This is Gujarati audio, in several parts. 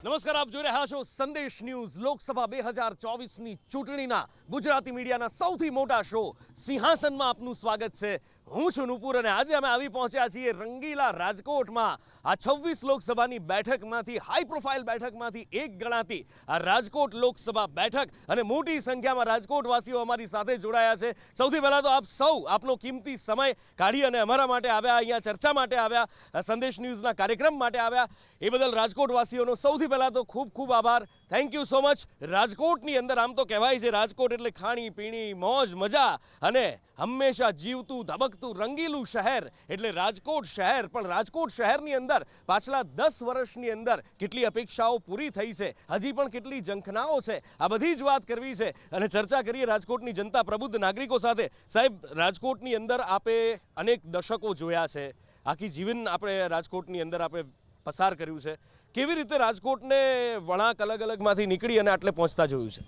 નમસ્કાર, આપ જોઈ રહ્યા છો સંદેશ ન્યૂઝ. લોકસભા 2024ની ચૂંટણીના ગુજરાતી મીડિયાના સૌથી મોટા શો સિંહાસનમાં આપનું સ્વાગત છે. હું છું નુપુર અને આજે અમે આવી પહોંચ્યા છીએ રંગીલા રાજકોટમાં. આ 26 લોકસભાની બેઠકમાંથી હાઈ પ્રોફાઇલ બેઠકમાંથી એક ગણાતી આ રાજકોટ લોકસભા બેઠક અને મોટી સંખ્યામાં રાજકોટવાસીઓ અમારી સાથે જોડાયા છે. સૌથી પહેલાં તો આપ સૌ આપનો કિંમતી સમય કાઢી અને અમારા માટે આવ્યા, અહીંયા ચર્ચા માટે આવ્યા, સંદેશ ન્યૂઝના કાર્યક્રમ માટે આવ્યા. એ બદલ રાજકોટવાસીઓનો સૌથી પહેલાં તો ખૂબ ખૂબ આભાર. Thank you so much. રાજકોટની અંદર આમ તો કહેવાય છે રાજકોટ એટલે ખાણી પીણી મોજ મજા અને હંમેશા જીવતું ધબકતું રંગીલું શહેર એટલે રાજકોટ શહેર. પણ રાજકોટ શહેરની અંદર પાછલા 10 વર્ષની અંદર કેટલી અપેક્ષાઓ પૂરી થઈ છે, હજી પણ કેટલી ઝંખનાઓ છે, આ બધી જ વાત કરવી છે અને ચર્ચા કરીએ રાજકોટની જનતા પ્રબુદ્ધ નાગરિકો સાથે. સાહેબ, રાજકોટની અંદર આપે અનેક દશકો જોયા છે, આખી જીવન આપણે રાજકોટની અંદર આપણે પસાર કર્યું છે. કેવી રીતે રાજકોટને વળાંક અલગ અલગમાંથી નીકળી અને આટલે પહોંચતા જોયું છે?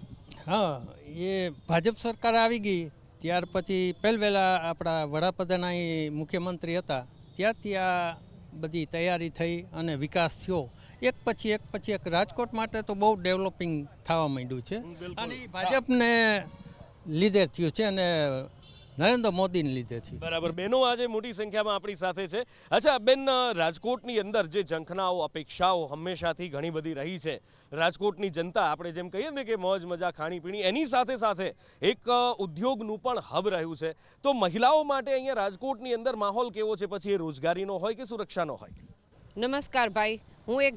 હા, એ ભાજપ સરકાર આવી ગઈ ત્યાર પછી પહેલા આપણા વડાપ્રધાન અહીં મુખ્યમંત્રી હતા ત્યારથી આ બધી તૈયારી થઈ અને વિકાસ થયો. એક પછી એક રાજકોટ માટે તો બહુ ડેવલપિંગ થવા માંડ્યું છે અને ભાજપને લીધે થયું છે અને નરેન્દ્ર મોદીને લીધે છે. બરાબર. બહેનો આજે મોટી સંખ્યામાં આપણી સાથે છે. અચ્છા બેન, રાજકોટની અંદર જે ઝંખનાઓ અપેક્ષાઓ હંમેશાથી ઘણી બધી રહી છે, રાજકોટની જનતા આપણે જેમ કહીએ ને કે મોજ મજા ખાણીપીણી એની સાથે સાથે એક ઉદ્યોગનું પણ હબ રહ્યું છે. તો મહિલાઓ માટે અહીંયા રાજકોટની અંદર માહોલ કેવો છે? પછી એ રોજગારીનો હોય કે સુરક્ષાનો હોય? નમસ્કાર ભાઈ, હું એક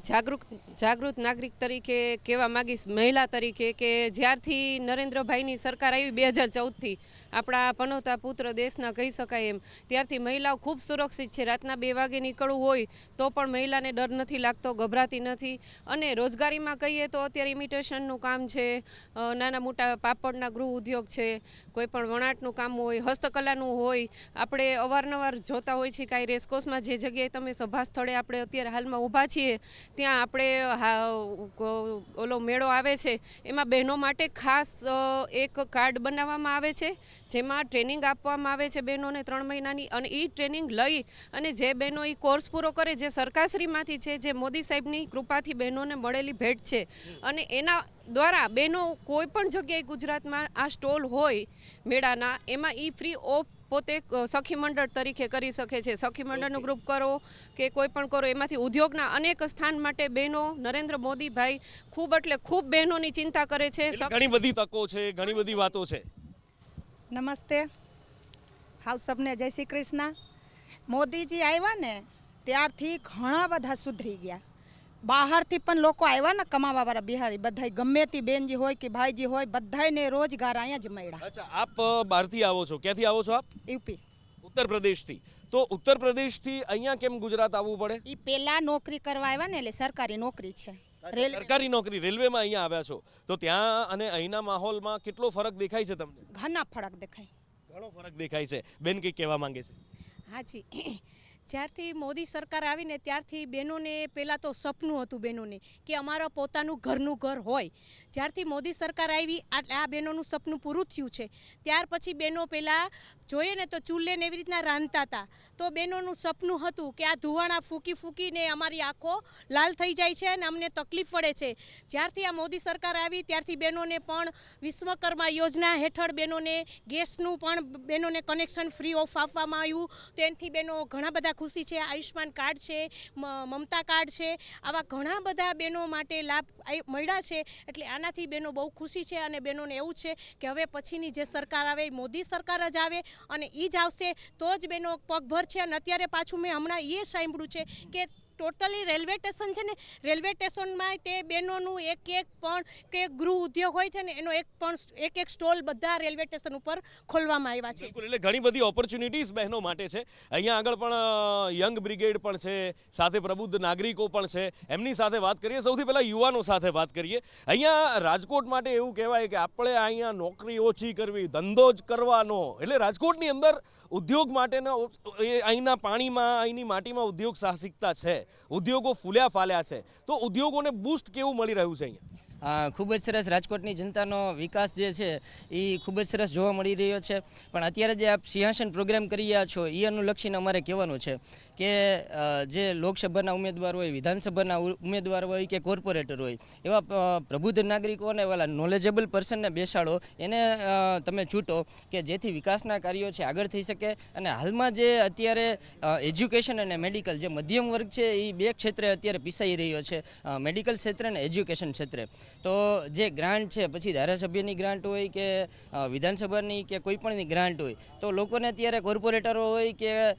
જાગૃત નાગરિક તરીકે કહેવા માગીશ, મહિલા તરીકે, કે જ્યારથી નરેન્દ્રભાઈની સરકાર આવી 2014થી આપણા પનોતા પુત્ર દેશના કહી શકાય એમ, ત્યારથી મહિલાઓ ખૂબ સુરક્ષિત છે. રાતના 2 વાગે નીકળવું હોય તો પણ મહિલાને ડર નથી લાગતો, ગભરાતી નથી. અને રોજગારીમાં કહીએ તો અત્યારે ઇમિટેશનનું કામ છે, નાના મોટા પાપડના ગૃહ ઉદ્યોગ છે, કોઈ પણ વણાટનું કામ હોય, હસ્તકલાનું હોય. આપણે અવારનવાર જોતા હોય છે કાંઈ રેસકોર્સમાં જે જગ્યાએ તમે સભા સ્થળે આપણે અત્યારે હાલમાં ઊભા છીએ ત્યાં આપણે ઓલો મેળો આવે છે, એમાં બહેનો માટે ખાસ એક કાર્ડ બનાવવામાં આવે છે જેમાં ટ્રેનિંગ આપવામાં આવે છે બહેનોને 3 મહિનાની. અને એ ટ્રેનિંગ લઈ અને જે બહેનો એ કોર્સ પૂરો કરે, જે સરકારશ્રીમાંથી છે, જે મોદી સાહેબની કૃપાથી બહેનોને મળેલી ભેટ છે, અને એના દ્વારા બહેનો કોઈ પણ જગ્યાએ ગુજરાતમાં આ સ્ટોલ હોય મેળાના, એમાં એ ફ્રી ઓફ પોતે સખી મંડળ તરીકે કરી શકે છે. સખી મંડળનું ગ્રુપ કરો કે કોઈ પણ કરો, એમાંથી ઉદ્યોગના અનેક સ્થાન માટે બહેનો નરેન્દ્ર મોદીભાઈ ખૂબ એટલે ખૂબ બહેનોની ચિંતા કરે છે. ઘણી બધી તકો છે, ઘણી બધી વાતો છે. નમસ્તે, હાઉ સબને જય શ્રી કૃષ્ણ. મોદીજી આવ્યા ને ત્યારથી ઘણા બધા સુધરી ગયા. બહારથી પણ લોકો આવ્યા ને કમાવાવાળા બિહારી બધા, ગમે તે બેનજી હોય કે ભાઈજી હોય, બધાને રોજગાર અહીંયા જ મળ્યા. અચ્છા, આપ બહારથી આવો છો? ક્યાંથી આવો છો આપ? યુપી. ઉત્તર પ્રદેશથી. તો ઉત્તર પ્રદેશથી અહીંયા કેમ ગુજરાત આવવું પડે? એ પહેલા નોકરી કરવા આવ્યા ને, એટલે સરકારી નોકરી છે, સરકારી નોકરી, રેલવેમાં અહીંયા આવ્યા છો. તો ત્યાં અને અહીંના માહોલમાં કેટલો ફરક દેખાય છે તમને? ઘણા ફરક દેખાય. ઘણો ફરક દેખાય છે. બેન કંઈક કહેવા માંગે છે? હાજી, જ્યારથી મોદી સરકાર આવીને ત્યારથી બહેનોને પહેલાં તો સપનું હતું બહેનોને કે અમારા પોતાનું ઘરનું ઘર હોય. જ્યારથી મોદી સરકાર આવી આ બહેનોનું સપનું પૂરું થયું છે. ત્યાર પછી બહેનો પહેલાં જોઈએ ને તો ચૂલે ને એવી રીતના રાંધતા હતા, તો બહેનોનું સપનું હતું કે આ ધુવાણા ફૂંકીને અમારી આંખો લાલ થઈ જાય છે અને અમને તકલીફ પડે છે. જ્યારથી આ મોદી સરકાર આવી ત્યારથી બહેનોને પણ વિશ્વકર્મા યોજના હેઠળ બહેનોને ગેસનું પણ બહેનોને કનેક્શન ફ્રી ઓફ આપવામાં આવ્યું. તેનાથી બહેનો ઘણા બધા ખુશી છે. આયુષ્માન કાર્ડ છે, મમતા કાર્ડ છે, આવા ઘણા બધા બહેનો માટે લાભ મળ્યા છે. એટલે આનાથી બહેનો બહુ ખુશી છે અને બહેનોને એવું છે કે હવે પછીની જે સરકાર આવે મોદી સરકાર જ આવે અને એ જ આવશે તો જ બહેનો પગભર છે. અને અત્યારે પાછું મેં હમણાં એ સાંભળ્યું છે કે ટોટલી રેલવે સ્ટેશન છે ને, રેલવે સ્ટેશનમાં તે બહેનોનું એક પણ કે ગૃહ ઉદ્યોગ હોય છે ને, એનો એક સ્ટોલ બધા રેલવે સ્ટેશન ઉપર ખોલવામાં આવ્યા છે. એટલે ઘણી બધી ઓપોર્ચ્યુનિટીઝ બહેનો માટે છે. અહીંયા આગળ પણ યંગ બ્રિગેડ પણ છે, સાથે પ્રબુદ્ધ નાગરિકો પણ છે. એમની સાથે વાત કરીએ. સૌથી પહેલાં યુવાનો સાથે વાત કરીએ. અહીંયા રાજકોટ માટે એવું કહેવાય કે આપણે અહીંયા નોકરી ઓછી કરવી, ધંધો જ કરવાનો. એટલે રાજકોટની અંદર ઉદ્યોગ માટેના અહીંના પાણીમાં, અહીંની માટીમાં ઉદ્યોગ સાહસિકતા છે, ઉદ્યોગો ફૂલ્યા ફાલ્યા છે. તો ઉદ્યોગોને બૂસ્ટ કેવું મળી રહ્યું છે અહીંયા? ખૂબ જ સરસ રાજકોટની જનતાનો વિકાસ જે છે એ ખૂબ જ સરસ જોવા મળી રહ્યો છે. પણ અત્યારે જે આપ સિંહાસન પ્રોગ્રામ કરી રહ્યા છો એ અનુલક્ષીને અમારે કહેવાનું છે કે જે લોકસભાના ઉમેદવાર હોય, વિધાનસભાના ઉમેદવાર હોય કે કોર્પોરેટર હોય, એવા પ્રબુદ્ધ નાગરિકોને વાલા નોલેજેબલ પર્સનને બેસાડો, એને તમે ચૂંટો કે જેથી વિકાસના કાર્યો છે આગળ થઈ શકે. અને હાલમાં જે અત્યારે એજ્યુકેશન અને મેડિકલ જે મધ્યમ વર્ગ છે એ બે ક્ષેત્રે અત્યારે પીસાઈ રહ્યો છે, મેડિકલ ક્ષેત્રે અને એજ્યુકેશન ક્ષેત્રે. તો જે ગ્રાન્ટ છે, પછી ધારાસભ્યની ગ્રાન્ટ હોય કે વિધાનસભાની કે કોઈ પણની ગ્રાન્ટ હોય, તો લોકોને અત્યારે કોર્પોરેટરો હોય કે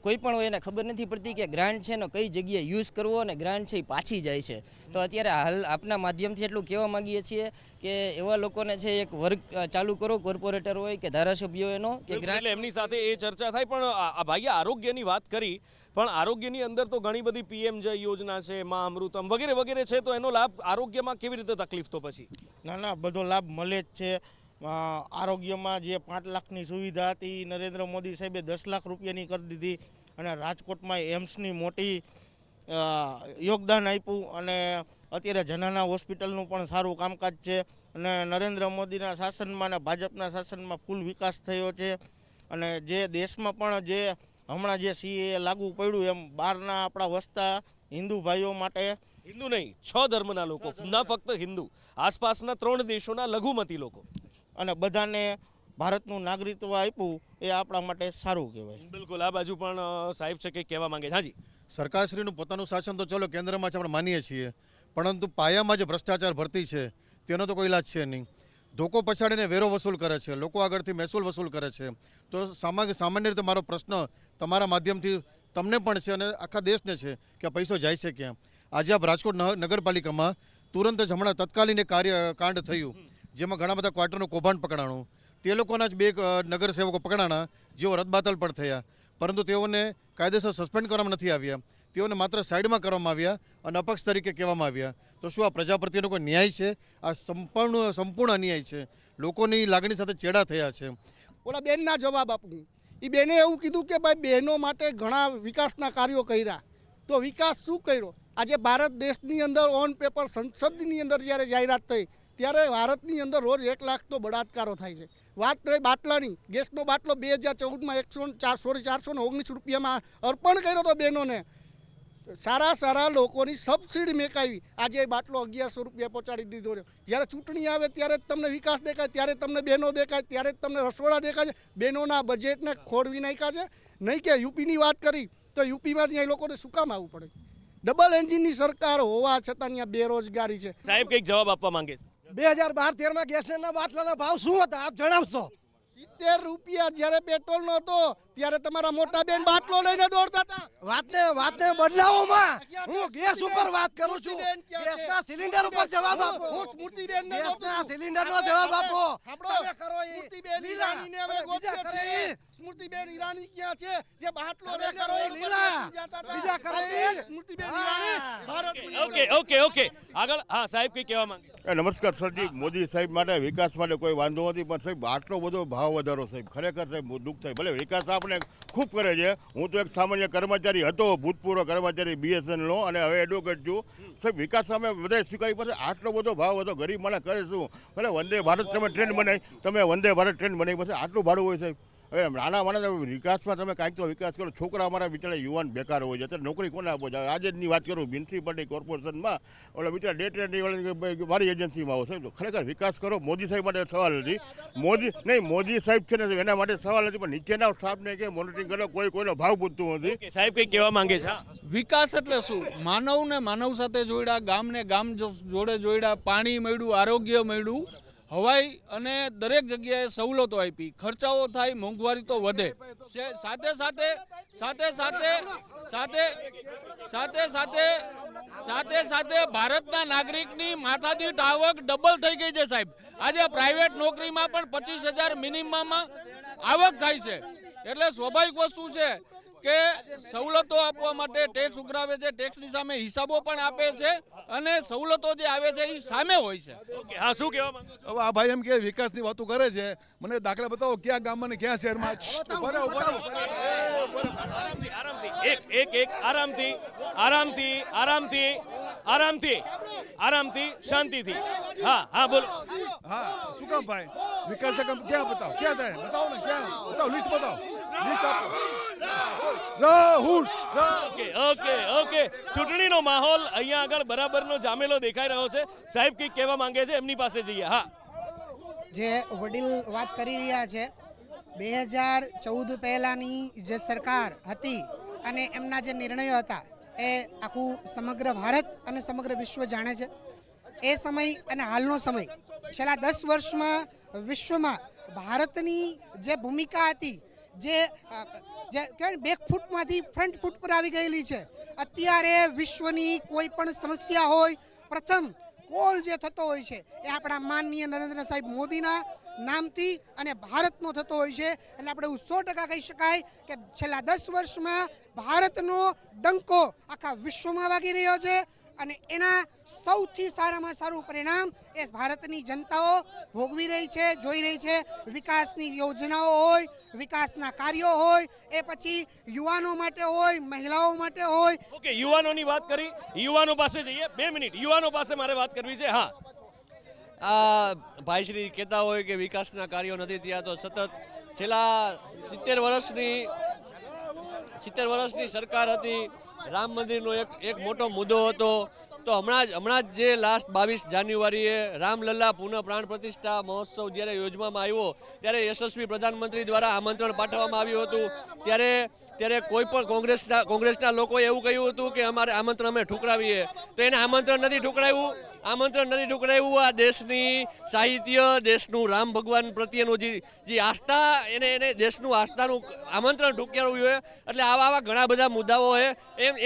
કોઈ પણ હોય એને ખબર નથી પડતી કે ગ્રાન્ટ છે એનો કઈ જગ્યાએ યુઝ કરવો અને ગ્રાન્ટ છે એ પાછી જાય છે. તો અત્યારે હાલ આપના માધ્યમથી એટલું કહેવા માંગીએ છીએ કે એવા લોકોને છે એક વર્ગ ચાલુ કરો, કોર્પોરેટર હોય કે ધારાસભ્યો એનો કે ગ્રાન્ટ. એટલે એમની સાથે એ ચર્ચા થાય. પણ આ ભાઈએ આરોગ્યની વાત કરી, પણ આરોગ્યની અંદર તો ઘણી બધી પીએમજય યોજના છે, મા અમૃતમ વગેરે વગેરે છે. તો એનો લાભ આરોગ્યમાં કેવી રીતે તકલીફ તો પછી? ના, બધો લાભ મળે જ છે. આરોગ્યમાં જે 5 લાખની સુવિધા હતી નરેન્દ્ર મોદી સાહેબે 10 લાખ રૂપિયાની કરી દીધી. અને રાજકોટમાં એમ્સની મોટી યોગદાન આપ્યું. અને અત્યારે જનાના હોસ્પિટલનું પણ સારું કામકાજ છે. અને નરેન્દ્ર મોદીના શાસનમાં અને ભાજપના શાસનમાં ફૂલ વિકાસ થયો છે. અને જે દેશમાં પણ જે હમણાં જે સીએ લાગુ પડ્યું એમ બહારના આપણા વસતા હિન્દુ ભાઈઓ માટે, હિન્દુ નહીં, 6 ધર્મના લોકો, ના ફક્ત હિન્દુ, આસપાસના 3 દેશોના લઘુમતી લોકો, અને બધાને ભારતનું નાગરિકત્વ આપ્યું એ આપણા માટે સારું કહેવાય. બિલકુલ. આ બાજુ પણ સાહેબ છે કંઈક કહેવા માંગે છે. હાજી. સરકારશ્રીનું પોતાનું શાસન તો ચલો કેન્દ્રમાં છે, આપણે માનીએ છીએ, પરંતુ પાયામાં જે ભ્રષ્ટાચાર ભરતી છે તેનો તો કોઈ ઇલાજ છે નહીં. ધોકો પછાડીને વેરો વસૂલ કરે છે, લોકો આગળથી મહેસૂલ વસૂલ કરે છે. તો સામાન્ય રીતે મારો પ્રશ્ન તમારા માધ્યમથી તમને પણ છે અને આખા દેશને છે કે આ પૈસો જાય છે ક્યાં? આજે આપ રાજકોટ નગરપાલિકામાં તુરંત જ હમણાં તત્કાલીન કાંડ થયું જેમાં ઘણા બધા ક્વાર્ટરનું કૌભાંડ પકડાણું. તે લોકોના જ 2 નગરસેવકો પકડાણા જેઓ રદબાતલ પણ થયા, પરંતુ તેઓને કાયદેસર સસ્પેન્ડ કરવામાં નથી આવ્યા. તેઓને માત્ર સાઈડમાં કરવામાં આવ્યા અને અપક્ષ તરીકે કહેવામાં આવ્યા. તો શું આ પ્રજા પ્રત્યેનો કોઈ ન્યાય છે? આ સંપૂર્ણ અન્યાય છે. લોકોની લાગણી સાથે ચેડા થયા છે. ઓલા બેનના જવાબ આપું. એ બેને એવું કીધું કે ભાઈ બહેનો માટે ઘણા વિકાસના કાર્યો કર્યા. તો વિકાસ શું કર્યો? આજે ભારત દેશની અંદર ઓન પેપર સંસદની અંદર જ્યારે જાહેરાત થઈ ત્યારે ભારતની અંદર રોજ 1 લાખ તો બળાત્કારો થાય છે. વાત રહી બાટલાની, ગેસનો બાટલો 2014માં 419 રૂપિયામાં અર્પણ કર્યો હતો બહેનોને. સારા લોકોની સબસિડી મેકાવી. આજે બાટલો 1100 રૂપિયા પહોંચાડી દીધો છે. જ્યારે ચૂંટણી આવે ત્યારે જ તમને વિકાસ દેખાય, ત્યારે તમને બહેનો દેખાય, ત્યારે જ તમને રસોડા દેખાય છે. બહેનોના બજેટને ખોરવી નાખ્યા છે. નહીં કે યુપીની વાત કરી તો યુપીમાં ત્યાં લોકોને શું કામ આવવું પડે? ડબલ એન્જિનની સરકાર હોવા છતાં ત્યાં બેરોજગારી છે. સાહેબ કંઈક જવાબ આપવા માંગે છે. 2012-13માં ગેસના બાટલાના ભાવ શું હતા આપ જણાવશો? 70 રૂપિયા જ્યારે પેટ્રોલ નો હતો ત્યારે તમારા મોટા બેન બાટલો લઈને દોડતા હતા. વાતને બદલાવોમાં હું ગેસ ઉપર વાત કરું છું. ગેસના સિલિન્ડર ઉપર જવાબ આપો. હું સ્મૃતિબેન ને ગેસના સિલિન્ડરનો જવાબ આપો. તમે કરો એ સ્મૃતિબેન ઈરાનીને અમે ગોત્યો છે. સ્મૃતિબેન ઈરાની ક્યાં છે જે બાટલો લઈને કરો એ લીલા બીજા કરો એ સ્મૃતિબેન ઈરાની ભારતની. ઓકે આગળ. હા સાહેબ કંઈક કહેવા માંગે. નમસ્કાર સરજી. મોદી સાહેબ માટે વિકાસ માટે કોઈ વાંધો નથી, પણ સાહેબ આટલો બધો ભાવ વધારો સાહેબ ખરેખર સાહેબ દુઃખ થાય. ભલે વિકાસ આપણે ખૂબ કરે છે. હું તો એક સામાન્ય કર્મચારી હતો, ભૂતપૂર્વ કર્મચારી BSNLનો, અને હવે એડવોકેટ છું. સાહેબ વિકાસ સામે બધા સ્વીકારી પડશે. આટલો બધો ભાવ વધો ગરીબ માણસ કરે શું? ભલે વંદે ભારત તમે ટ્રેન બનાવી, તમે વંદે ભારત ટ્રેન બનાવી, પછી આટલું ભાડું હોય સાહેબ. હવે નાના માણસ વિકાસમાં તમે કાંઈક તો વિકાસ કરો. છોકરા અમારા બિચારા યુવાન બેકાર હોય છે, અત્યારે નોકરી કોને આપો છો? આજે જની વાત કરું, મ્યુનિસિપાલિટી કોર્પોરેશનમાં ઓલા બિચારા ડે ટ્રેનની મારી એજન્સીમાં આવો સાહેબ. ખરેખર વિકાસ કરો. મોદી સાહેબ માટે સવાલ નથી. મોદી સાહેબ છે ને એના માટે સવાલ નથી, પણ નીચેના સ્ટાફને કે મોનિટરિંગ કરો. કોઈનો ભાવ પૂછતું નથી. સાહેબ કંઈક કહેવા માંગે છે. વિકાસ એટલે શું? માનવને માનવ સાથે જોડ્યા, ગામને ગામ જોડે જોડ્યા, પાણી મળ્યું, આરોગ્ય મળ્યું, હવાઈ અને દરેક જગ્યાએ સવલતો આપી. ખર્ચાઓ થાય, મોંઘવારી તો વધે. સાથે ભારતના નાગરિકની માથાદીઠ આવક ડબલ થઈ ગઈ છે સાહેબ. આજે પ્રાઇવેટ નોકરીમાં પણ 25,000 મિનિમમ આવક થાય છે. એટલે સ્વાભાવિક વસ્તુ છે કે સવલતો આપવા માટે ટેક્સ ઉઘરાવે છે, ટેક્સની સામે હિસાબો પણ આપે છે, અને સવલતો જે આવે છે એ સામે હોય છે. હા શું કહેવા માંગો? હવે આ ભાઈ એમ કે વિકાસની વાતો કરે છે, મને દાખલા બતાવો ક્યાં ગામમાં ને ક્યાં શહેરમાં. આરામથી આરામથી આરામથી શાંતિથી હા બોલો હા શું કામ ભાઈ વિકાસ કામ ક્યાં બતાવો ક્યાં થાય બતાવો ને ક્યાં બતાવો લિસ્ટ બતાવો લિસ્ટ આપો રાહુલ ઓકે ચૂંટણીનો માહોલ અહીંયા આગળ બરાબરનો જામેલો દેખાઈ રહ્યો છે સાહેબ કંઈક કહેવા માંગે છે એમની પાસે જઈએ હા જે વડીલ વાત કરી રહ્યા છે 2014 પહેલાંની જે સરકાર હતી અને એમના જે નિર્ણયો હતા એ આખું સમગ્ર ભારત અને સમગ્ર વિશ્વ જાણે છે. એ સમય અને હાલનો સમય છેલ્લા 10 વર્ષમાં વિશ્વમાં ભારતની જે ભૂમિકા હતી જે કહેવાય બેક ફૂટમાંથી ફ્રન્ટ ફૂટ પર આવી ગયેલી છે. અત્યારે વિશ્વની કોઈ પણ સમસ્યા હોય પ્રથમ કોલ જે થતો હોય છે એ આપણા માનનીય નરેન્દ્ર સાહેબ મોદીના નામથી અને ભારતનો થતો હોય છે. એટલે આપણે એવું 100% કહી શકાય કે છેલ્લા 10 વર્ષમાં ભારતનો ડંકો આખા વિશ્વમાં વાગી રહ્યો છે અને એના સૌથી સારામાં સારું પરિણામ એ ભારતની જનતાઓ ભોગવી રહી છે, જોઈ રહી છે. વિકાસની યોજનાઓ હોય, વિકાસના કાર્યો હોય, એ પછી યુવાનો માટે હોય, મહિલાઓ માટે હોય. ઓકે યુવાનોની વાત કરી, યુવાનો પાસે જઈએ 2 મિનિટ યુવાનો પાસે મારે વાત કરવી છે. હા આ ભાઈશ્રી કહેતા હોય કે વિકાસના કાર્યો નથી થયા તો સતત છેલ્લા 70 વર્ષની સરકાર હતી. રામ મંદિરનો એક મોટો મુદ્દો હતો તો હમણાં જ જે લાસ્ટ 22 જાન્યુઆરીએ રામલલ્લા પુનઃ પ્રાણ પ્રતિષ્ઠા મહોત્સવ જ્યારે યોજવામાં આવ્યો ત્યારે યશસ્વી પ્રધાનમંત્રી દ્વારા આમંત્રણ પાઠવવામાં આવ્યું હતું. ત્યારે કોઈ પણ કોંગ્રેસના લોકોએ એવું કહ્યું હતું કે અમારે આમંત્રણ અમે ઠુકરાવીએ તો એને આમંત્રણ નથી ઠુકરાવ્યું. આ દેશની સાહિત્ય, દેશનું રામ ભગવાન પ્રત્યેનું જે આસ્થા એને દેશનું આસ્થાનું આમંત્રણ ઠુકરાવ્યું છે. એટલે આવા ઘણા બધા મુદ્દાઓ છે.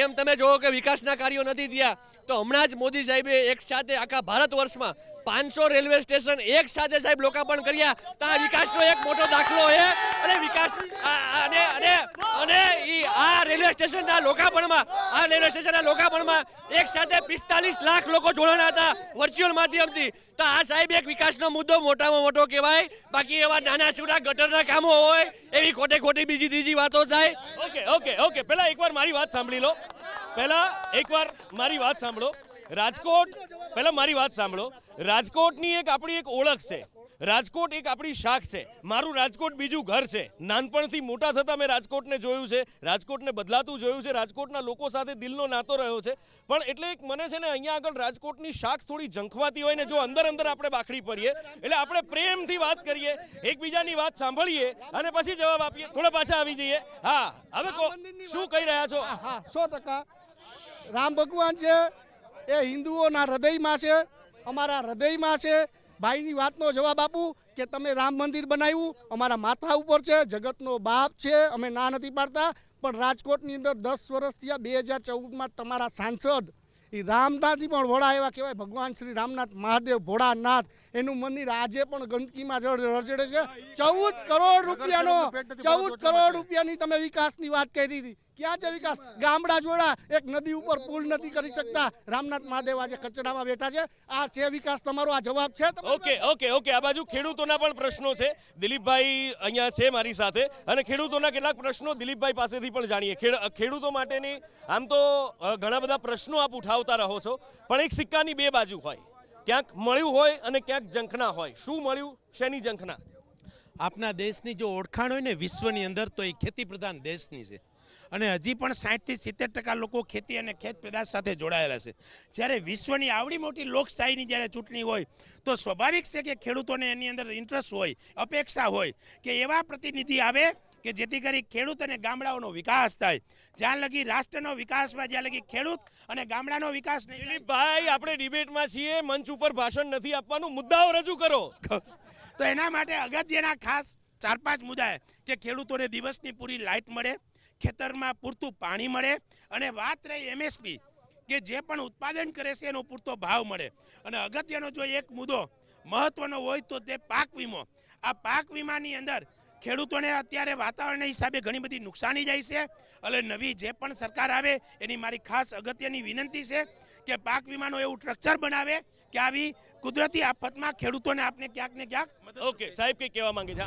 એમ તમે જોવો કે વિકાસના કાર્યો નથી થયા તો હમણાં જ મોદી સાહેબે એક સાથે આખા ભારત વર્ષમાં 500 રેલવે સ્ટેશન એક સાથે સાહેબ લોકાર્પણ કર્યા. તો આ વિકાસનો એક મોટો દાખલો છે અને વિકાસ અને આ રેલવે સ્ટેશનના લોકાર્પણમાં એક સાથે 45 લાખ લોકો જોડાણા હતા વર્ચ્યુઅલ માધ્યમથી. તો આ સાહેબ એક વિકાસનો મુદ્દો મોટામાં મોટો કહેવાય. બાકી એવા નાના છૂટા ગટરના કામો હોય એવી ખોટી બીજી ત્રીજી વાતો થાય. ઓકે પહેલા એકવાર મારી વાત સાંભળી લો. રાજકોટની આપણી એક ઓળખ છે. રાજકોટ એક આપણી શાખ છે. મારું રાજકોટ બીજું ઘર છે. નાનપણથી મોટા થતા મેં રાજકોટને જોયું છે, રાજકોટને બદલાતું જોયું છે, રાજકોટના લોકો સાથે દિલનો નાતો રહ્યો છે. પણ એટલે એક મને છે ને અહીંયા આગળ રાજકોટની શાખ થોડી ઝંખવાતી હોય ને જો અંદર આપણે બાખડી પડીએ એટલે આપણે પ્રેમથી વાત કરીએ, એકબીજાની વાત સાંભળીએ અને પછી જવાબ આપીએ. થોડા પાછા આવી જઈએ. હા હવે શું કહી રહ્યા છો? 100% રામ ભગવાન છે એ હિન્દુઓના હૃદયમાં છે, અમારા હૃદયમાં છે. ભાઈની વાતનો જવાબ આપું કે તમે રામ મંદિર બનાવ્યું અમારા માથા ઉપર છે, જગતનો બાપ છે, અમે ના નથી પાડતા. પણ રાજકોટની અંદર 10 વર્ષ થયા. 2014માં તમારા સાંસદ એ રામનાથથી પણ વડા એવા કહેવાય ભગવાન શ્રી રામનાથ મહાદેવ ભોળાનાથ એનું મંદિર આજે પણ ગંદકીમાં રજડે છે. 14 કરોડ રૂપિયાની તમે વિકાસની વાત કરી હતી. ક્યાં છે વિકાસ? ગામડા જોડા એક નદી ઉપર પુલ નથી કરી શકતા. રામનાથ મહાદેવ આજે કચરામાં બેઠા છે. આ છે વિકાસ તમારો? આ જવાબ છે? ઓકે આ બાજુ ખેડૂતોના પણ પ્રશ્નો છે. દિલીપભાઈ અહીંયા છે મારી સાથે અને ખેડૂતોના કેટલાક પ્રશ્નો દિલીપભાઈ પાસેથી પણ જાણીએ. ખેડૂતો માટેની આમ તો ઘણા બધા પ્રશ્નો આપ ઉઠાવતા રહો છો પણ એક સિક્કાની બે બાજુ હોય. ક્યાંક મળ્યું હોય અને ક્યાંક ઝંખના હોય. શું મળ્યું, શેની ઝંખના? આપણા દેશની જો ઓળખાણ હોય ને વિશ્વની અંદર તો એ ખેતી પ્રધાન દેશની છે અને હજી પણ 60 થી 70% લોકો ખેતી અને ખેત પેદાશ સાથે જોડાયેલા છે. જ્યારે વિશ્વની આવડી મોટી લોકશાહીની જ્યારે ચૂંટણી હોય તો સ્વાભાવિક છે કે ખેડૂતોને એની અંદર ઇન્ટરેસ્ટ હોય, અપેક્ષા હોય કે એવા પ્રતિનિધિ આવે કે જેથી કરી ખેડૂત અને ગામડાઓનો વિકાસ થાય. જ્યાં લગી રાષ્ટ્રનો વિકાસમાં જ્યાં લગી ખેડૂત અને ગામડાનો વિકાસ નહીં. દિલીપભાઈ આપણે ડિબેટમાં છીએ, મંચ ઉપર ભાષણ નથી આપવાનું, મુદ્દાઓ રજૂ કરો. તો એના માટે અગત્યના ખાસ 4-5 મુદ્દા કે ખેડૂતોને દિવસની પૂરી લાઇટ મળે, ખેતરમાં પૂરતું પાણી મળે અને વાત રહી MSP કે જે પણ ઉત્પાદન કરે છે એનો પૂરતો ભાવ મળે. અને અગત્યનો જો એક મુદ્દો મહત્વનો હોય તો તે પાક વીમો. આ પાક વીમાની અંદર ખેડૂતોને અત્યારે વાતાવરણના હિસાબે ઘણી બધી નુકસાની જાય છે. એટલે નવી જે પણ સરકાર આવે એની મારી ખાસ અગત્યની વિનંતી છે કે પાક વીમાનો એવું સ્ટ્રક્ચર બનાવે કે આવી કુદરતી આફતમાં ખેડૂતોને આપણે ક્યાંક ને ક્યાંક. ઓકે સાહેબ કંઈ કહેવા માંગે છે?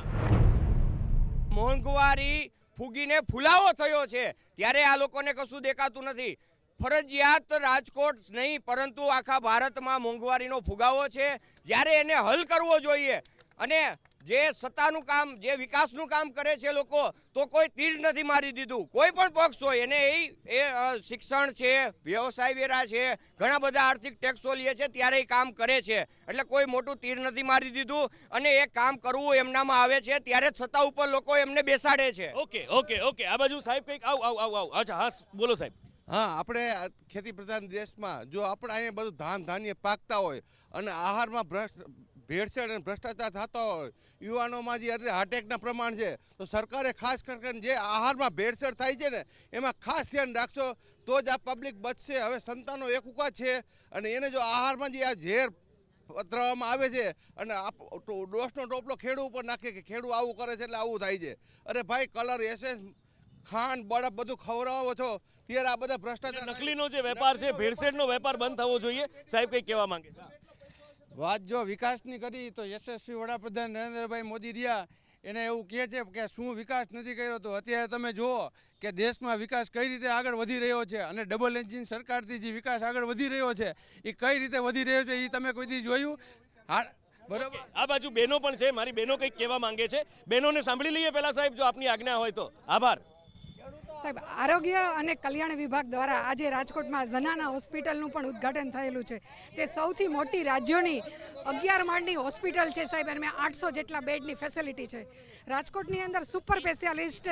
મોંઘવારી ફૂગીને ફુલાવો થયો છે ત્યારે આ લોકોને કશું દેખાતું નથી. ફરજિયાત રાજકોટ નહીં પરંતુ આખા ભારતમાં મોંઘવારીનો ફુગાવો છે. જ્યારે એને હલ કરવો જોઈએ અને જે સત્તાનું કામ, જે વિકાસનું કામ કરે છે લોકો, તો કોઈ તીર નથી મારી દીધું. કોઈ પણ પક્ષ હોય એને એ શિક્ષણ છે, વ્યવસાય વેરા છે, ઘણા બધા આર્થિક ટેક્સો લે છે ત્યારે એ કામ કરે છે. એટલે કોઈ મોટું તીર નથી મારી દીધું અને એ કામ કરવું એમનામાં આવે છે ત્યારે જ સત્તા ઉપર લોકો એમને બેસાડે છે. ઓકે આ બાજુ સાહેબ કંઈક આવ અચ્છા હા બોલો સાહેબ. હા, આપણે ખેતી પ્રધાન દેશમાં જો આપણે અહીંયા બધું ધાન ધાન્ય પાકતા હોય અને આહારમાં ભેળસેળ અને ભ્રષ્ટાચાર થતા હોય, યુવાનોમાં જે હાર્ટેકના પ્રમાણ છે, તો સરકારે ખાસ કરીને જે આહારમાં ભેળસેળ થાય છે ને એમાં ખાસ ધ્યાન રાખશો તો જ આ પબ્લિક બચશે. હવે સંતાનો એકુકા છે અને એને જો આહારમાં જે આ ઝેર પધરાવવામાં આવે છે અને ડોસનો ટોપલો ખેડૂ ઉપર નાખે કે ખેડૂ આવું કરે છે એટલે આવું થાય છે. અરે ભાઈ, કલર એસેસ ખાંડ બરફ બધું ખવડાવો છો ત્યારે આ બધા ભ્રષ્ટાચાર, નકલીનો જે વેપાર છે, ભેળસેળનો વેપાર બંધ થવો જોઈએ. સાહેબ કંઈક કહેવા માંગે છે. વાત જો વિકાસની કરી તો યશસ્વી વડાપ્રધાન નરેન્દ્રભાઈ મોદી રહ્યા એને એવું કહે છે કે શું વિકાસ નથી કર્યો. તો અત્યારે તમે જુઓ કે દેશમાં વિકાસ કઈ રીતે આગળ વધી રહ્યો છે અને ડબલ એન્જિન સરકારથી જે વિકાસ આગળ વધી રહ્યો છે એ કઈ રીતે વધી રહ્યો છે એ તમે કોઈ દી જોયું? હા, બરાબર. આ બાજુ બહેનો પણ છે, મારી બહેનો કંઈક કહેવા માંગે છે. બહેનોને સાંભળી લઈએ પહેલા સાહેબ, જો આપની આજ્ઞા હોય તો. આભાર સાહેબ. આરોગ્ય અને કલ્યાણ વિભાગ દ્વારા આજે રાજકોટમાં ઝનાના હોસ્પિટલનું પણ ઉદ્ઘાટન થયેલું છે. તે સૌથી મોટી રાજ્યોની 11 માળની હોસ્પિટલ છે સાહેબ, અને 800 જેટલા બેડની ફેસિલિટી છે. રાજકોટની અંદર સુપર સ્પેશિયાલિસ્ટ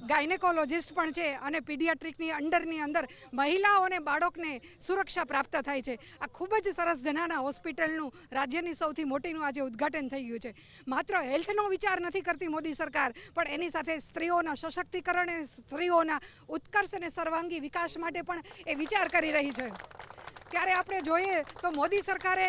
ગાયનેકોલોજિસ્ટ પણ છે અને પીડિયાટ્રિકની અંડરની અંદર મહિલાઓ અને બાળકને સુરક્ષા પ્રાપ્ત થાય છે. આ ખૂબ જ સરસ ઝનાના હોસ્પિટલનું રાજ્યની સૌથી મોટીનું આજે ઉદ્ઘાટન થઈ ગયું છે. માત્ર હેલ્થનો વિચાર નથી કરતી મોદી સરકાર, પણ એની સાથે સ્ત્રીઓના સશક્તિકરણ અને સ્ત્રીઓના ઉત્કર્ષ અને સર્વાંગી વિકાસ માટે પણ એ વિચાર કરી રહી છે. ત્યારે આપણે જોઈએ તો મોદી સરકારે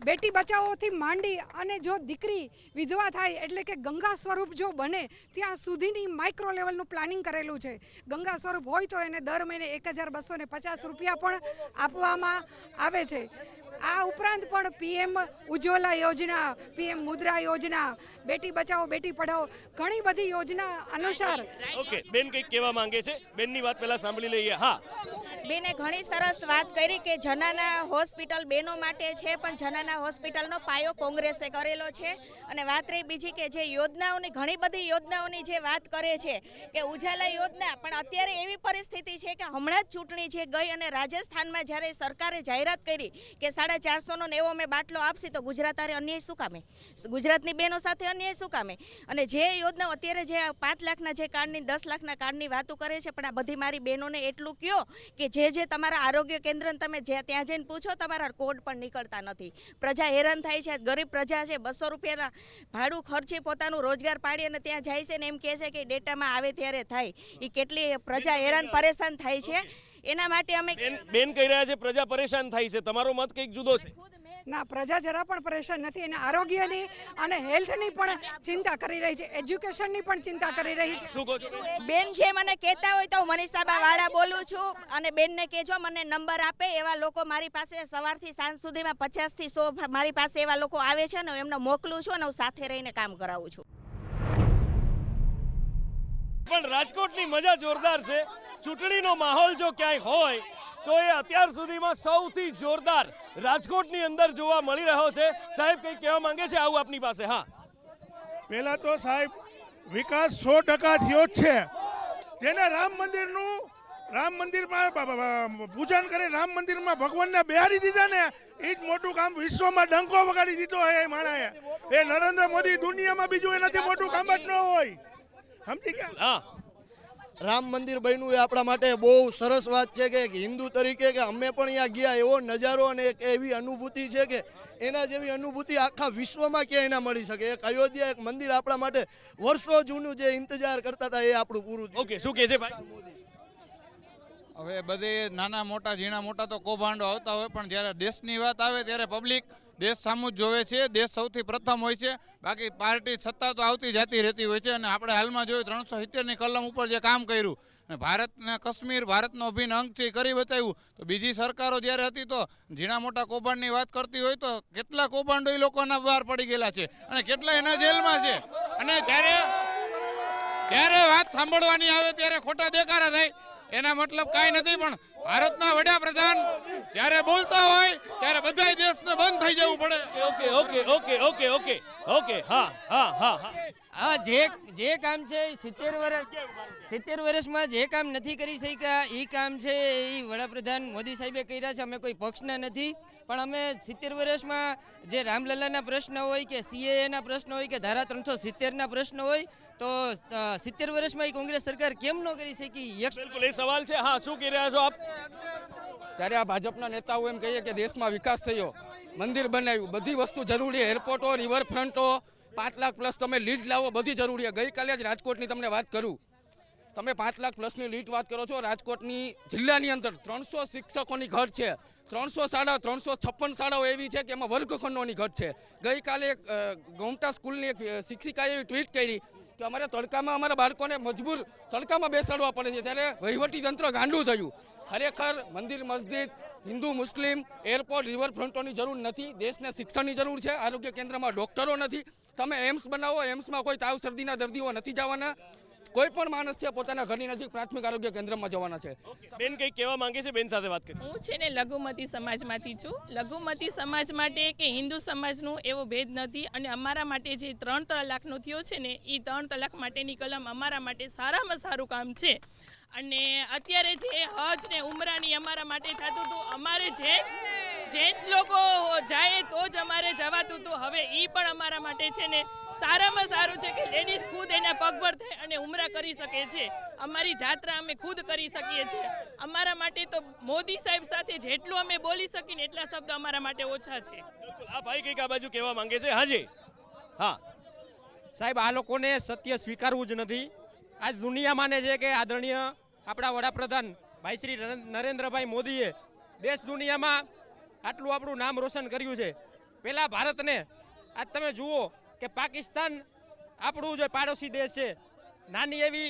બેટી બચાવોથી માંડી અને જો દીકરી વિધવા થાય એટલે કે ગંગા સ્વરૂપ જો બને ત્યાં સુધીની માઇક્રો લેવલનું પ્લાનિંગ કરેલું છે. ગંગા સ્વરૂપ હોય તો એને દર મહિને 1250 રૂપિયા પણ આપવામાં આવે છે. આ ઉપરાંત પણ PM ઉજ્જવલા યોજના, PM મુદ્રા યોજના, બેટી બચાવો બેટી પઢાઓ, ઘણી બધી યોજના અનુસાર. ઓકે, બેન કંઈક કહેવા માંગે છે. બેનની વાત પહેલા સાંભળી લઈએ. હા, બેને ઘણી સરસ વાત કરી કે જનાના હોસ્પિટલ બહેનો માટે છે, પણ જનાના હોસ્પિટલનો પાયો કોંગ્રેસે કરેલો છે. અને વાત રહી બીજી કે જે યોજનાઓની, ઘણી બધી યોજનાઓની જે વાત કરે છે કે ઉજાલા યોજના, પણ અત્યારે એવી પરિસ્થિતિ છે કે હમણાં જ ચૂંટણી જે ગઈ અને રાજસ્થાનમાં જ્યારે સરકારે જાહેરાત કરી કે 450નો ને એવો અમે બાટલો આપશી, તો ગુજરાત આરે અન્યાય શું કામે? ગુજરાતની બહેનો સાથે અન્યાય શું કામે? અને જે યોજના અત્યારે જે 5 લાખના જે કાર્ડની 10 લાખના કાર્ડની વાતો કરે છે, પણ આ બધી મારી બહેનોને એટલું કહો કે જે તમારા આરોગ્ય કેન્દ્રને તમે ત્યાં જઈને પૂછો, તમારા કોડ પણ નીકળતા નથી. પ્રજા હેરાન થાય છે. ગરીબ પ્રજા છે, 200 રૂપિયાના ભાડું ખર્ચી પોતાનું રોજગાર પાડી અને ત્યાં જાય છે ને એમ કહે છે કે ડેટામાં આવે ત્યારે થાય. એ કેટલી પ્રજા હેરાન પરેશાન થાય છે. એના માટે અમે બેન કહી રહ્યા છે પ્રજા પરેશાન થાય છે. તમારો મત કંઈક જુદો છે. ના, પ્રજા જરા પણ પરેશાન નથી. એને આરોગ્યની અને હેલ્થની પણ ચિંતા કરી રહી છે, એજ્યુકેશનની પણ ચિંતા કરી રહી છે. શું કહો છો બેન? જે મને કહેતા હોય તો હું મનીષાબા વાળા બોલું છું, અને બેનને કહેજો મને નંબર આપે. એવા લોકો મારી પાસે સવારથી સાંજ સુધીમાં 50 થી 100 મારી પાસે એવા લોકો આવે છે ને હું એમને મોકલું છું અને હું સાથે રહીને કામ કરાવું છું. પણ રાજકોટની મજા જોરદાર છે. ચૂંટણીનો માહોલ જો ક્યાંય હોય તો એ અત્યાર સુધીમાં સૌથી જોરદાર રાજકોટની અંદર જોવા મળી રહ્યો છે. સાહેબ કંઈક કહેવા માંગે છે, આવું આપની પાસે. હા, પહેલા તો સાહેબ વિકાસ 100% થયો જ છે. જેને રામ મંદિરમાં પૂજન કરી રામ મંદિરમાં ભગવાનને બેહારી દીધા ને એ જ મોટું કામ વિશ્વમાં ડંકો વગાડી દીધો એ માણાએ. એ નરેન્દ્ર મોદી દુનિયામાં બીજું એનાથી મોટું કામ જ ન હોય. સમજી ગયા? હા, રામ મંદિર બન્યું એ આપણા માટે બહુ સરસ વાત છે કે હિન્દુ તરીકે કે અમે પણ અહીંયા ગયા, એવો નજારો અને એક એવી અનુભૂતિ છે કે એના જેવી અનુભૂતિ આખા વિશ્વમાં ક્યાંય ના મળી શકે. એક અયોધ્યા, એક મંદિર આપણા માટે વર્ષો જૂનું જે ઇંતજાર કરતા હતા એ આપણું પૂરું થયું. ઓકે, શું કહે છે ભાઈ? હવે બધે નાના મોટા ઝીણા મોટા તો કૌભાંડો આવતા હોય, પણ જ્યારે દેશની વાત આવે ત્યારે પબ્લિક દેશ સામું જ જોવે છે. દેશ સૌથી પ્રથમ હોય છે. બાકી પાર્ટી સત્તા તો આવતી જાતી રહેતી હોય છે. અને આપણે હાલમાં જોયું 370ની કલમ ઉપર જે કામ કર્યું અને ભારતને કાશ્મીર ભારતનો અભિન્ન અંગ છે કરી બતાવ્યું. તો બીજી સરકારો જ્યારે હતી તો ઝીણા મોટા કૌભાંડની વાત કરતી હોય તો કેટલા કૌભાંડો એ લોકોના બહાર પડી ગયેલા છે અને કેટલા એના જેલમાં છે. અને જ્યારે વાત સાંભળવાની આવે ત્યારે ખોટા દેકારા થાય. એના મતલબ કાંઈ નથી, પણ ભારતના વડાપ્રધાન જ્યારે બોલતા હોય ત્યારે બધા દેશને બંધ થઈ જવું પડે. Okay okay okay okay okay okay હા હા હા હા હા, જે કામ છે 70 વર્ષમાં જે કામ નથી કરી શક્યા એ કામ છે એ વડાપ્રધાન મોદી સાહેબે કર્યા છે. અમે કોઈ પક્ષના નથી, પણ અમે 70 વર્ષમાં જે રામલલ્લાના પ્રશ્ન હોય કે CAA પ્રશ્ન હોય કે ધારા 370ના પ્રશ્ન હોય તો 70 વર્ષમાં એ કોંગ્રેસ સરકાર કેમ ન કરી શકી? બિલકુલ એ સવાલ છે. હા, શું કહી રહ્યા છો આપ? જ્યારે આ ભાજપના નેતાઓ એમ કહીએ કે દેશમાં વિકાસ થયો, મંદિર બનાવ્યું, બધી વસ્તુ જરૂરી, એરપોર્ટો, રિવરફ્રન્ટો, 5 લાખ પ્લસ તમે લીડ લાવો, બધી જરૂરી. ગઈકાલે જ રાજકોટની તમને વાત કરું, તમે 5 લાખ પ્લસની લીડ વાત કરો છો. રાજકોટની જિલ્લાની અંદર 300 શિક્ષકોની ઘટ છે, 356 શાળાઓ એવી છે કે એમાં વર્ગખંડોની ઘટ છે. ગઈકાલે ગોમટા સ્કૂલની એક શિક્ષિકાએ એવી ટ્વીટ કરી કે અમારે તડકામાં અમારા બાળકોને મજબૂર તડકામાં બેસાડવા પડે છે, ત્યારે વહીવટી તંત્ર ગાંડું થયું. ખરેખર મંદિર, મસ્જિદ, હિન્દુ, મુસ્લિમ, એરપોર્ટ, રિવરફ્રન્ટોની જરૂર નથી. દેશને શિક્ષણની જરૂર છે. આરોગ્ય કેન્દ્રમાં ડોક્ટરો નથી. તમે એમ્સ બનાવો, એમ્સમાં કોઈ તાવ શરદીના દર્દીઓ નથી જવાના. કોઈ પણ માણસ છે પોતાના ઘરની નજીક પ્રાથમિક આરોગ્ય કેન્દ્રમાં જવાના છે. બેન કંઈક કહેવા માંગે છે, બેન સાથે વાત કરી. હું છે ને લઘુમતી સમાજમાંથી છું. લઘુમતી સમાજ માટે કે હિન્દુ સમાજનું એવો ભેદ નથી, અને અમારા માટે જે 3 તલાકનો થયો છે ને એ 3 તલાક માટેની કલમ અમારા માટે સારામાં સારું કામ છે. અને અત્યારે જે હજ ને ઉમરાની અમારા માટે થતું હતું, અમારે જેન્ટ્સ લોકો જાય તો જ અમારે જવાતું હતું. હવે એ પણ અમારા માટે છે ને સારામાં સારું છે કે લેડીઝ ખુદ એના પગભર થાય અને ઉમરા કરી શકે છે. અમારી જાત્રા અમે ખુદ કરી શકીએ છીએ. અમારા માટે તો મોદી સાહેબ સાથે જેટલું અમે બોલી શકીને એટલા શબ્દ અમારા માટે ઓછા છે. આ ભાઈ કંઈક આ બાજુ કહેવા માંગે છે. હાજી હા સાહેબ, આ લોકોને સત્ય સ્વીકારવું જ નથી. આજ દુનિયા માને છે કે આદરણીય આપણા વડાપ્રધાન ભાઈ શ્રી નરેન્દ્રભાઈ મોદીએ દેશ દુનિયામાં આટલું આપણું નામ રોશન કર્યું છે. પહેલાં ભારતને આજ તમે જુઓ કે પાકિસ્તાન આપણું જે પાડોશી દેશ છે, નાની એવી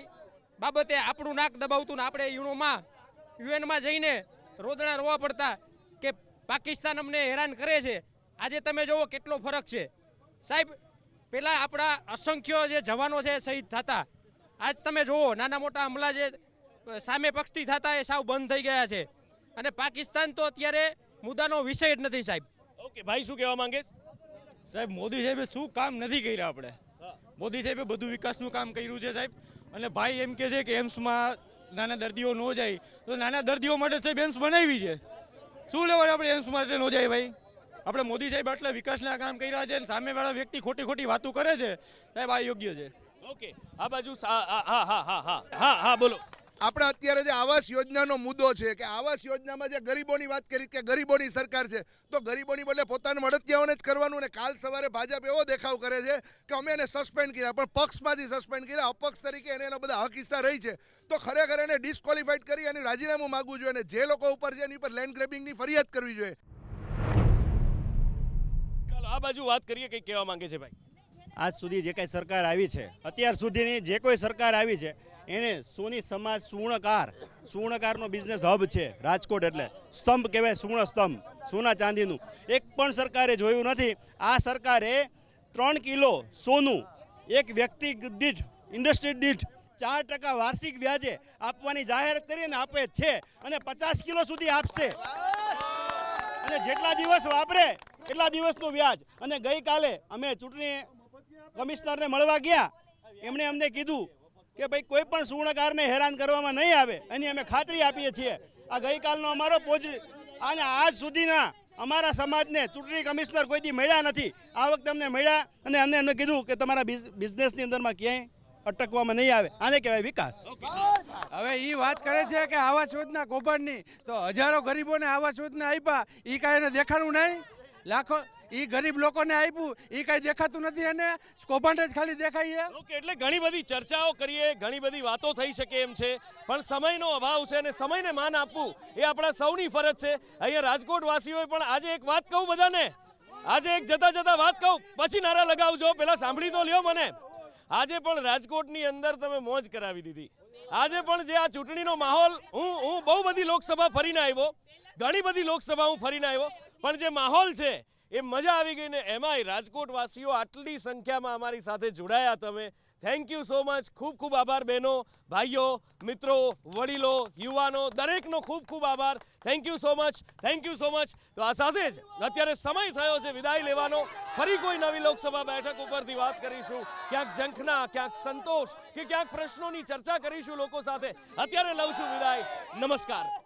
બાબતે આપણું નાક દબાવતું ને આપણે યુએનમાં જઈને રોદણા રોવા પડતા કે પાકિસ્તાન અમને હેરાન કરે છે. આજે તમે જુઓ કેટલો ફરક છે સાહેબ. પહેલાં આપણા અસંખ્ય જે જવાનો છે શહીદ થતા, આજ તમે જુઓ નાના મોટા હમલા જે સામે પક્ષથી થતા એ સાવ બંધ થઈ ગયા છે. અને પાકિસ્તાન તો અત્યારે મુદ્દાનો વિષય જ નથી સાહેબ. ઓકે ભાઈ, શું કહેવા માંગે છે? સાહેબ, મોદી સાહેબે શું કામ નથી કર્યા? આપણે મોદી સાહેબે બધું વિકાસનું કામ કર્યું છે સાહેબ. અને ભાઈ એમ કે છે કે એમ્સમાં નાના દર્દીઓ ન જાય, તો નાના દર્દીઓ માટે સાહેબ એમ્સ બનાવી છે. શું લેવાનું આપણે એમ્સ માટે ન જાય ભાઈ? આપણે મોદી સાહેબ આટલા વિકાસના કામ કર્યા છે, સામેવાળા વ્યક્તિ ખોટી ખોટી વાતો કરે છે સાહેબ, આ યોગ્ય છે? ઓકે, આ બાજુ હા હા હા હા હા હા બોલો. આપણે અત્યારે જે આવાસ યોજનાનો મુદ્દો છે કે આવાસ યોજનામાં જે ગરીબોની વાત કરી કે ગરીબોની સરકાર છે, તો ગરીબોની બદલે પોતાના મળતિયાઓને જ કરવાનું. ને કાલ સવારે ભાજપ એવો દેખાવ કરે છે કે અમે એને સસ્પેન્ડ કર્યા, પણ પક્ષમાંથી સસ્પેન્ડ કર્યા, અપક્ષ તરીકે એને એના બધા હક હિસ્સા રહી છે. તો ખરેખર એને ડિસ્કોલિફાઈડ કરી અને રાજીનામું માગવું જોઈએ, અને જે લોકો ઉપર છે એની પર લેન્ડ ગ્રેબિંગની ફરિયાદ કરવી જોઈએ. ચાલો આ બાજુ વાત કરીએ, કંઈક કહેવા માંગે છે ભાઈ. આજ સુધી જે કાંઈ સરકાર આવી છે, અત્યાર સુધીની જે કોઈ સરકાર આવી છે, એને સોની સમાજ સુવર્ણકારનો બિઝનેસ હબ છે રાજકોટ, એટલે સ્તંભ કહેવાય, સુવર્ણ સ્તંભ, સોના ચાંદીનું. એક પણ સરકારે જોયું નથી. આ સરકારે 3 કિલો સોનું એક વ્યક્તિ દીઠ, ઇન્ડસ્ટ્રી દીઠ 4% વાર્ષિક વ્યાજે આપવાની જાહેરાત કરીને આપે છે, અને 50 કિલો સુધી આપશે. અને જેટલા દિવસ વાપરે એટલા દિવસનું વ્યાજ. અને ગઈકાલે અમે ચૂંટણી કમિશનરને મળવા ગયા, એમણે અમને કીધું કે ભાઈ કોઈ પણ સુવર્ણકારને હેરાન કરવામાં નહીં આવે, એની અમે ખાતરી આપીએ છીએ. આ ગઈકાલનો અમારો અને આજ સુધીના અમારા સમાજને ચૂંટણી કમિશનર કોઈ દી મળ્યા નથી. આ વખતે અમને મળ્યા અને અમને કીધું કે તમારા બિઝનેસની અંદરમાં ક્યાંય અટકવામાં નહીં આવે. આને કહેવાય વિકાસ. હવે એ વાત કરે છે કે આવાસ યોજના કૌભાંડની, તો હજારો ગરીબોને આવાસ યોજના આપ્યા, એ કાંઈ એને દેખાડવું નહીં? લાખો એ ગરીબ લોકોને આપ્યું, એ કાંઈ દેખાતું નથી, એને કૌભાંડ જ ખાલી દેખાય. ઓકે, એટલે ઘણી બધી ચર્ચાઓ કરીએ, ઘણી બધી વાતો થઈ શકે એમ છે, પણ સમયનો અભાવ છે અને સમયને માન આપવું એ આપણા સૌની ફરજ છે. અહીંયા રાજકોટ વાસીઓએ પણ આજે એક વાત કહું બધાને, આજે એક જતા વાત કહું, પછી નારા લગાવજો, પહેલા સાંભળી તો લ્યો મને. આજે પણ રાજકોટની અંદર તમે મોજ કરાવી દીધી. આજે પણ જે આ ચૂંટણીનો માહોલ, હું બહુ બધી લોકસભા ફરીને આવ્યો, ઘણી બધી લોકસભા હું ફરીને આવ્યો, પણ જે માહોલ છે એ મજા આવી ગઈ. ને એમાંય રાજકોટ વાસીઓ આટલી સંખ્યામાં અમારી સાથે જોડાયા, તમે થેન્ક યુ સો મચ. ખૂબ ખૂબ આભાર બહેનો, ભાઈઓ, મિત્રો, વડીલો, યુવાનો, દરેકનો ખૂબ ખૂબ આભાર. Thank you so much, thank you so much. તો આ સાથે જ અત્યારે સમય થયો છે વિદાય લેવાનો. ફરી કોઈ નવી લોકસભા બેઠક ઉપરથી વાત કરીશું, ક્યાંક ઝંખના, ક્યાંક સંતોષ કે ક્યાંક પ્રશ્નોની ચર્ચા કરીશું લોકો સાથે. અત્યારે લઉં છું વિદાય. નમસ્કાર.